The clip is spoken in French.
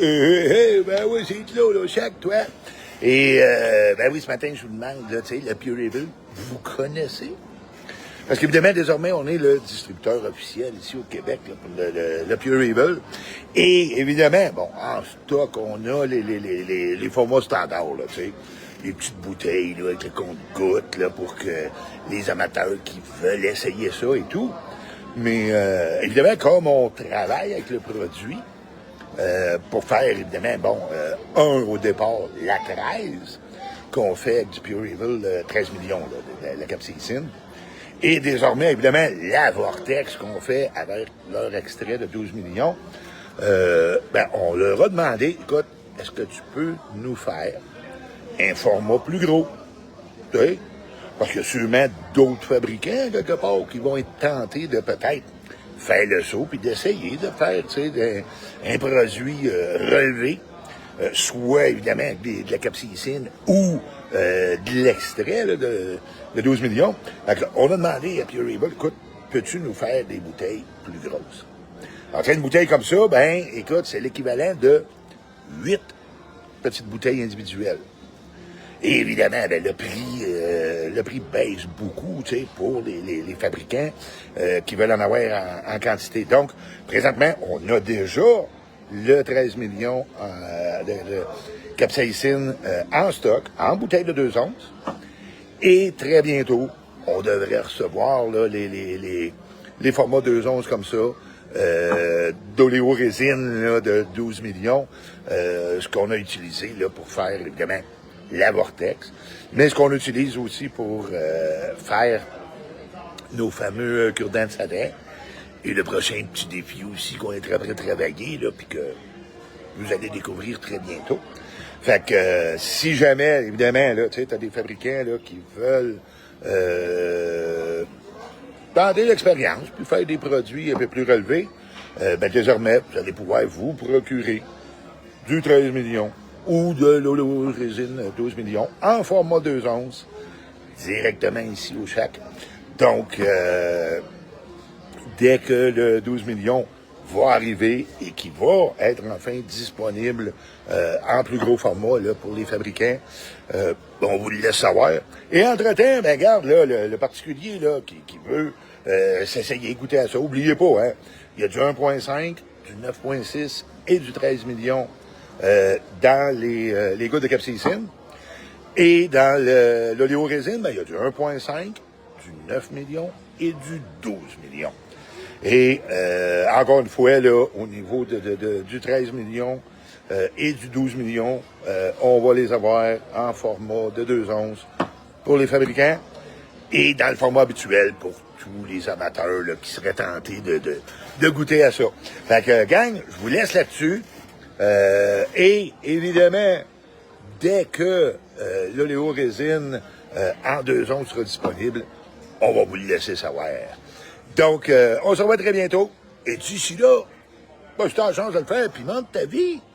Ben oui, c'est Claude, là, chaque toi. Et, ben oui, ce matin, je vous demande, là, tu sais, le Pure Evil, vous connaissez? Parce qu'évidemment, désormais, on est le distributeur officiel ici au Québec, là, pour le Pure Evil. Et, évidemment, bon, en stock, on a les formats standards, là, tu sais. Les petites bouteilles, là, avec le compte-gouttes, là, pour que les amateurs qui veulent essayer ça et tout. Mais, évidemment, comme on travaille avec le produit, pour faire, évidemment, bon, au départ, la 13, qu'on fait avec du Pure Evil, 13 millions, là, de la capsaïcine. Et désormais, évidemment, la Vortex qu'on fait avec leur extrait de 12 millions, ben, on leur a demandé, écoute, est-ce que tu peux nous faire un format plus gros? Tu sais? Parce qu'il y a sûrement d'autres fabricants, quelque part, qui vont être tentés de peut-être faire le saut puis d'essayer de faire, tu sais, un produit relevé, soit évidemment avec de la capsaïcine ou de l'extrait là, de 12 millions. Donc, on a demandé à Pure Evil, écoute, peux-tu nous faire des bouteilles plus grosses? Alors, une bouteille comme ça, ben, écoute, c'est l'équivalent de 8 petites bouteilles individuelles. Et évidemment, ben, le prix baisse beaucoup, tu sais, pour les fabricants qui veulent en avoir en quantité. Donc, présentement, on a déjà le 13 millions de capsaïcine en stock, en bouteille de 2 onces. Et très bientôt, on devrait recevoir là, les formats 2 onces comme ça, d'oléorésine là, de 12 millions, ce qu'on a utilisé là, pour faire, évidemment, la Vortex, mais ce qu'on utilise aussi pour faire nos fameux cure-dents de Sadin. Et le prochain petit défi aussi qu'on est très prêt à travailler, là, puis que vous allez découvrir très bientôt. Fait que si jamais, évidemment, là, tu sais, t'as des fabricants là, qui veulent tenter l'expérience, puis faire des produits un peu plus relevés, ben désormais, vous allez pouvoir vous procurer du 13 millions ou de l'oléorésine 12 millions en format 2 onces directement ici au Chac. Donc, dès que le 12 millions va arriver et qui va être enfin disponible en plus gros format là, pour les fabricants, on vous le laisse savoir. Et entre-temps, ben regarde, là, le particulier là, qui veut s'essayer, goûter à ça, oubliez pas, hein, il y a du 1.5, du 9.6 et du 13 millions dans les gouttes de capsaïcine. Et dans l'oléorésine, ben, il y a du 1.5, du 9 millions et du 12 millions. Et encore une fois, là, au niveau du 13 millions et du 12 millions, on va les avoir en format de 2 onces pour les fabricants et dans le format habituel pour tous les amateurs là, qui seraient tentés de goûter à ça. Fait que, gang, je vous laisse là-dessus. Et évidemment, dès que l'oléorésine en 2 onces sera disponible, on va vous le laisser savoir. Donc, on se revoit très bientôt. Et d'ici là, ben, si t'as la chance de le faire, pimente ta vie.